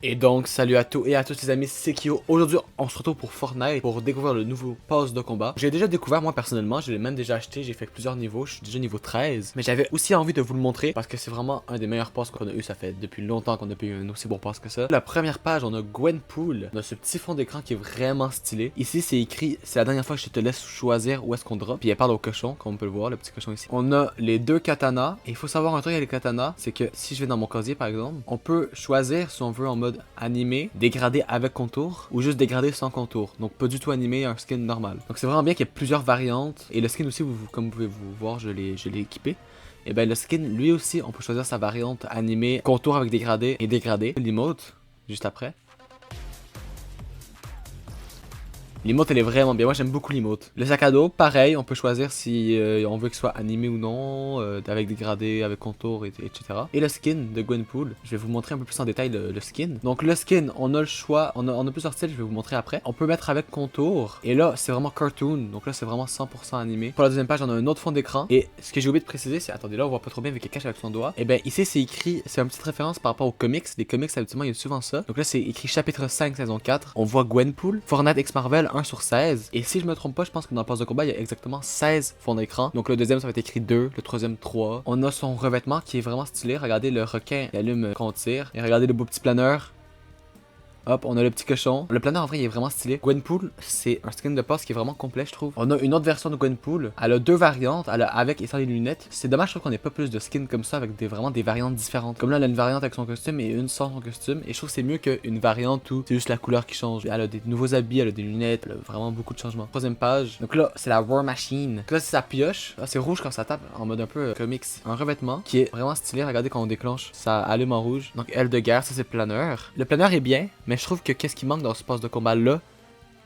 Et donc, salut à tous et à tous les amis, c'est Kyo. Aujourd'hui, on se retrouve pour Fortnite pour découvrir le nouveau pass de combat. J'ai déjà découvert moi personnellement, je l'ai même déjà acheté, j'ai fait plusieurs niveaux, je suis déjà niveau 13. Mais j'avais aussi envie de vous le montrer parce que c'est vraiment un des meilleurs passes qu'on a eu, ça fait depuis longtemps qu'on a pas eu un aussi bon pass que ça. La première page, on a Gwenpool, on a ce petit fond d'écran qui est vraiment stylé. Ici, c'est écrit, c'est la dernière fois que je te laisse choisir où est-ce qu'on drop. Puis elle parle au cochon, comme on peut le voir, le petit cochon ici. On a les deux katanas, et il faut savoir un truc avec les katanas, c'est que si je vais dans mon casier par exemple, on peut choisir si on veut en mode animé, dégradé avec contour ou juste dégradé sans contour. Donc pas du tout animé, un skin normal. Donc c'est vraiment bien qu'il y ait plusieurs variantes. Et le skin aussi, comme vous pouvez vous voir, je l'ai équipé. Et ben le skin, lui aussi, on peut choisir sa variante animé, contour avec dégradé et dégradé. L'emote, juste après. L'emote elle est vraiment bien, moi j'aime beaucoup l'emote. Le sac à dos, pareil, on peut choisir si on veut qu'il soit animé ou non, avec dégradé, avec contour, etc. Et le skin de Gwenpool, je vais vous montrer un peu plus en détail le skin. Donc le skin, on a le choix, on a plusieurs styles, je vais vous montrer après. On peut mettre avec contour, et là c'est vraiment cartoon, donc là c'est vraiment 100% animé. Pour la deuxième page, on a un autre fond d'écran, et ce que j'ai oublié de préciser, c'est, attendez là on voit pas trop bien avec qu'il cache avec son doigt. Et ben ici c'est écrit, c'est une petite référence par rapport aux comics, les comics habituellement il y a souvent ça. Donc là c'est écrit chapitre 5 saison 4, on voit Gwenpool, Fortnite X Marvel 1 sur 16. Et si je me trompe pas, je pense que dans le pass de combat, il y a exactement 16 fonds d'écran. Donc le deuxième, ça va être écrit 2, le troisième 3. On a son revêtement qui est vraiment stylé. Regardez le requin, il allume quand on tire. Et regardez le beau petit planeur. Hop, on a le petit cochon. Le planeur en vrai il est vraiment stylé. Gwenpool, c'est un skin de passe qui est vraiment complet je trouve. On a une autre version de Gwenpool. Elle a deux variantes, elle a avec et sans les lunettes. C'est dommage je trouve qu'on ait pas plus de skins comme ça avec vraiment des variantes différentes. Comme là elle a une variante avec son costume et une sans son costume. Et je trouve que c'est mieux qu'une variante où c'est juste la couleur qui change. Elle a des nouveaux habits, elle a des lunettes, elle a vraiment beaucoup de changements. Troisième page. Donc là c'est la War Machine. Donc là c'est sa pioche. Là c'est rouge quand ça tape en mode un peu comics. Un revêtement qui est vraiment stylé. Regardez quand on déclenche, ça allume en rouge. Donc aile de guerre, ça c'est le planeur. Le planeur est bien. Mais je trouve que qu'est-ce qui manque dans ce pass de combat là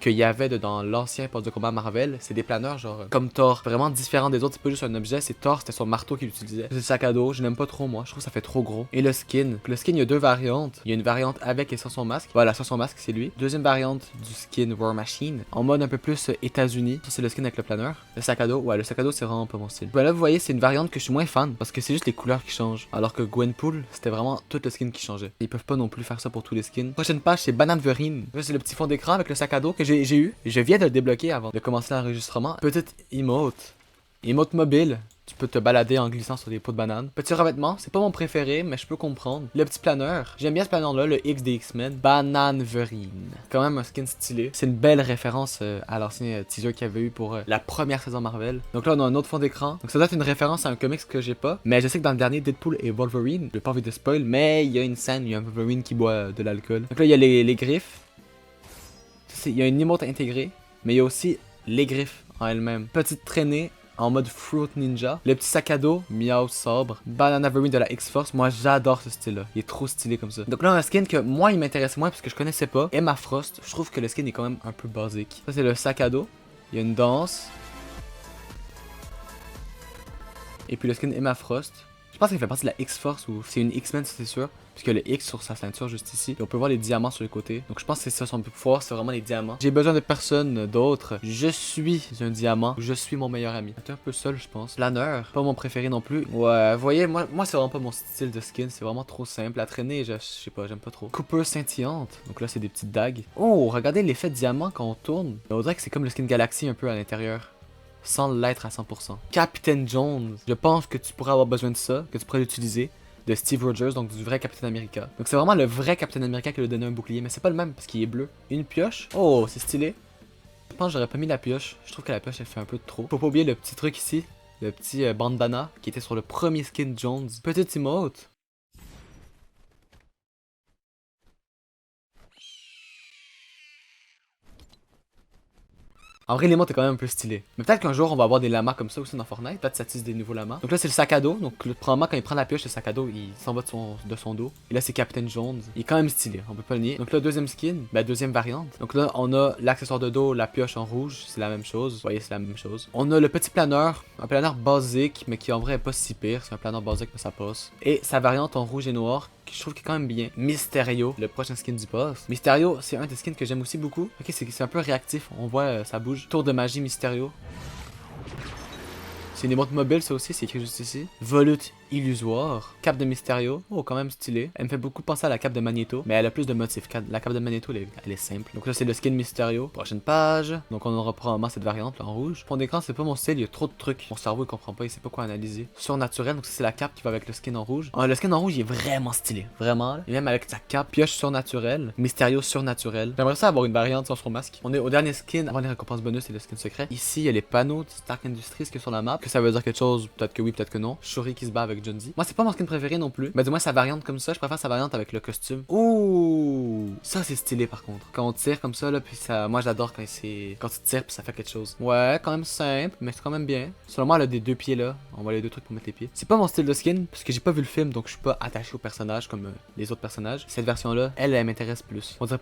qu'il y avait dans l'ancien pass de combat Marvel, c'est des planeurs genre comme Thor, vraiment différents des autres, c'est pas juste un objet, c'est Thor, c'était son marteau qu'il utilisait. C'est le sac à dos, je n'aime pas trop moi, je trouve que ça fait trop gros. Et le skin, il y a deux variantes, il y a une variante avec et sans son masque, voilà, sans son masque c'est lui. Deuxième variante du skin War Machine, en mode un peu plus États-Unis, ça c'est le skin avec le planeur. Le sac à dos, ouais le sac à dos c'est vraiment pas mon style. Là vous voyez c'est une variante que je suis moins fan, parce que c'est juste les couleurs qui changent, alors que Gwenpool c'était vraiment tout le skin qui changeait. Ils peuvent pas non plus faire ça pour tous les skins. Prochaine page c'est Bananverine, là c'est le petit fond d'écran avec le sac à dos que j'ai eu. Je viens de le débloquer avant de commencer l'enregistrement. Petite emote. Emote mobile. Tu peux te balader en glissant sur des pots de banane. Petit revêtement, c'est pas mon préféré, mais je peux comprendre. Le petit planeur. J'aime bien ce planeur-là, le X des X-Men. Bananverine. Quand même un skin stylé. C'est une belle référence à l'ancien teaser qu'il y avait eu pour la première saison Marvel. Donc là, on a un autre fond d'écran. Donc ça doit être une référence à un comics que j'ai pas. Mais je sais que dans le dernier, Deadpool et Wolverine, je vais pas envie de spoil, mais il y a une scène, il y a un Wolverine qui boit de l'alcool. Donc là, il y a les griffes. Il y a une emote intégrée, mais il y a aussi les griffes en elles-mêmes. Petite traînée en mode Fruit Ninja. Le petit sac à dos, miaou sobre. Bananverine de la X-Force, moi j'adore ce style-là. Il est trop stylé comme ça. Donc là on a un skin que moi il m'intéresse moins parce que je connaissais pas. Emma Frost, je trouve que le skin est quand même un peu basique. Ça c'est le sac à dos. Il y a une danse. Et puis le skin Emma Frost. Je pense qu'il fait partie de la X-Force ou c'est une X-Men, c'est sûr. Puisque le X sur sa ceinture juste ici. Et on peut voir les diamants sur les côtés. Donc je pense que c'est ça son pouvoir, c'est vraiment les diamants. J'ai besoin de personne d'autre. Je suis un diamant. Je suis mon meilleur ami. J'étais un peu seul, je pense. Planeur, pas mon préféré non plus. Ouais, vous voyez, moi c'est vraiment pas mon style de skin. C'est vraiment trop simple. La traînée, je sais pas, j'aime pas trop. Cooper scintillante. Donc là, c'est des petites dagues. Oh, regardez l'effet de diamant quand on tourne. On dirait que c'est comme le skin Galaxy un peu à l'intérieur. Sans l'être à 100%. Captain Jones. Je pense que tu pourrais avoir besoin de ça, que tu pourrais l'utiliser. De Steve Rogers, donc du vrai Captain America. Donc c'est vraiment le vrai Captain America qui lui a donné un bouclier, mais c'est pas le même parce qu'il est bleu. Une pioche. Oh, c'est stylé. Je pense que j'aurais pas mis la pioche. Je trouve que la pioche elle fait un peu trop. Faut pas oublier le petit truc ici. Le petit bandana qui était sur le premier skin Jones. Petite emote. En vrai, les mots, t'es quand même un peu stylé. Mais peut-être qu'un jour, on va avoir des lamas comme ça aussi dans Fortnite. Peut-être ça tisse des nouveaux lamas. Donc là, c'est le sac à dos. Donc, probablement, quand il prend la pioche, le sac à dos, il s'en va de son dos. Et là, c'est Captain Jones. Il est quand même stylé. On peut pas le nier. Donc là, deuxième skin. Ben, deuxième variante. Donc là, on a l'accessoire de dos, la pioche en rouge. C'est la même chose. Vous voyez, c'est la même chose. On a le petit planeur. Un planeur basique, mais qui en vrai est pas si pire. C'est un planeur basique, mais ça passe. Et sa variante en rouge et noir. Je trouve qu'il est quand même bien. Mysterio, le prochain skin du boss. Mysterio, c'est un des skins que j'aime aussi beaucoup. Ok, c'est un peu réactif, on voit ça bouge. Tour de magie Mysterio. C'est une émote mobile ça aussi, c'est écrit juste ici. Volute illusoire. Cape de Mysterio. Oh, quand même stylé. Elle me fait beaucoup penser à la cape de Magneto, mais elle a plus de motifs. La cape de Magneto, elle est simple. Donc là, c'est le skin Mysterio. Prochaine page. Donc on aura probablement cette variante là en rouge. Fond d'écran, c'est pas mon style, il y a trop de trucs. Mon cerveau, il comprend pas, il sait pas quoi analyser. Surnaturel, donc ça, c'est la cape qui va avec le skin en rouge. Le skin en rouge, il est vraiment stylé. Vraiment. Là. Et même avec sa cape, pioche surnaturelle. Mysterio surnaturel. J'aimerais ça avoir une variante sans son masque. On est au dernier skin avant les récompenses bonus et le skin secret. Ici, il y a les panneaux de Stark Industries qui sont sur la map. Que ça veut dire quelque chose, peut-être que oui, peut-être que non. Shuri qui se bat avec John Z. Moi, c'est pas mon skin préféré non plus. Mais du moins, sa variante comme ça, je préfère sa variante avec le costume. Ouh! Ça, c'est stylé par contre. Quand on tire comme ça, là, puis ça. Moi, j'adore quand tu tires, puis ça fait quelque chose. Ouais, quand même simple, mais c'est quand même bien. Selon moi, elle a des deux pieds là. On voit les deux trucs pour mettre les pieds. C'est pas mon style de skin, parce que j'ai pas vu le film, donc je suis pas attaché au personnage comme les autres personnages. Cette version-là, elle m'intéresse plus. On dirait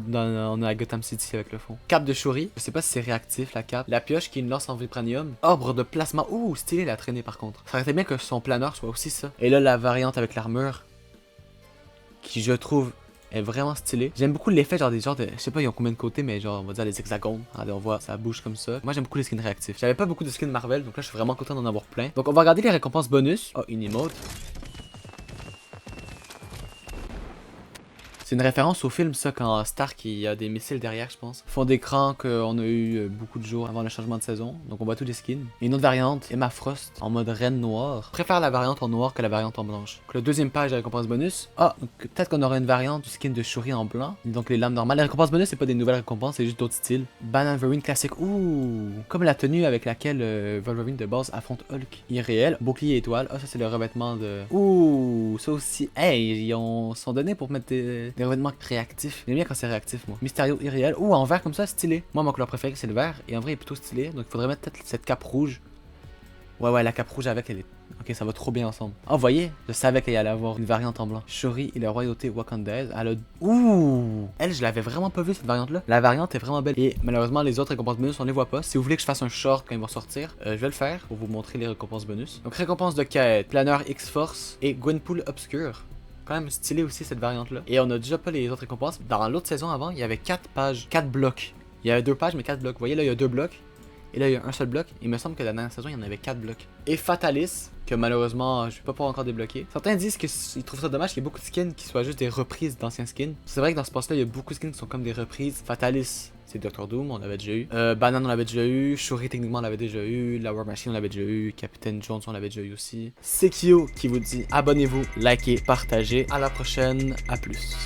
on est à Gotham City avec le fond. Cape de Shuri. Je sais pas si c'est réactif la cape. La pioche qui est une lance en vibranium. Orbre de placement. Ouh, stylé la traînée par contre. Ça aurait été bien que son planeur soit aussi ça. Et là, la variante avec l'armure. Qui, je trouve, est vraiment stylée. J'aime beaucoup l'effet genre je sais pas ils ont combien de côtés mais genre on va dire les hexagones. Regardez, on voit ça bouge comme ça. Moi j'aime beaucoup les skins réactifs. J'avais pas beaucoup de skins Marvel donc là je suis vraiment content d'en avoir plein. Donc on va regarder les récompenses bonus. Oh, une emote. C'est une référence au film, ça, quand Stark il y a des missiles derrière, je pense. Fond d'écran qu'on a eu beaucoup de jours avant le changement de saison. Donc on voit tous les skins. Et une autre variante, Emma Frost, en mode reine noire. Je préfère la variante en noir que la variante en blanche. Donc la deuxième page de récompense bonus. Ah, peut-être qu'on aura une variante du skin de Shuri en blanc. Donc les lames normales. Les récompenses bonus, c'est pas des nouvelles récompenses, c'est juste d'autres styles. Banana Wolverine classique. Ouh, comme la tenue avec laquelle Wolverine de base affronte Hulk. Irréel, bouclier étoile. Ah, ça c'est le revêtement de. Ouh, ça aussi. Hey, ils sont donnés pour mettre des revêtements réactifs. J'aime bien quand c'est réactif, moi. Mysterio irréel. Ouh, en vert comme ça, stylé. Moi, mon couleur préférée, c'est le vert. Et en vrai, il est plutôt stylé. Donc, il faudrait mettre peut-être cette cape rouge. Ouais, la cape rouge avec, elle est. Ok, ça va trop bien ensemble. Oh, vous voyez, je savais qu'il allait avoir une variante en blanc. Shuri et la royauté wakandaise. Elle a. Ouh! Elle, je l'avais vraiment pas vu cette variante-là. La variante est vraiment belle. Et malheureusement, les autres récompenses bonus, on les voit pas. Si vous voulez que je fasse un short quand ils vont sortir, je vais le faire pour vous montrer les récompenses bonus. Donc, récompense de quête, planeur X-Force et Gwenpool Obscure. Quand même stylé aussi cette variante là. Et on a déjà pas les autres récompenses. Dans l'autre saison avant, il y avait 4 pages, 4 blocs. Il y avait 2 pages mais 4 blocs. Vous voyez là, il y a 2 blocs. Et là, il y a un seul bloc. Il me semble que la dernière saison, il y en avait 4 blocs. Et Fatalis, que malheureusement, je vais pas pouvoir encore débloquer. Certains disent qu'ils trouvent ça dommage qu'il y ait beaucoup de skins qui soient juste des reprises d'anciens skins. C'est vrai que dans ce poste là, il y a beaucoup de skins qui sont comme des reprises. Fatalis, c'est Doctor Doom, on l'avait déjà eu. Banane, on l'avait déjà eu. Shuri, techniquement, on l'avait déjà eu. La War Machine, on l'avait déjà eu. Capitaine Jones, on l'avait déjà eu aussi. C'est Kyo qui vous dit abonnez-vous, likez, partagez. À la prochaine, à plus.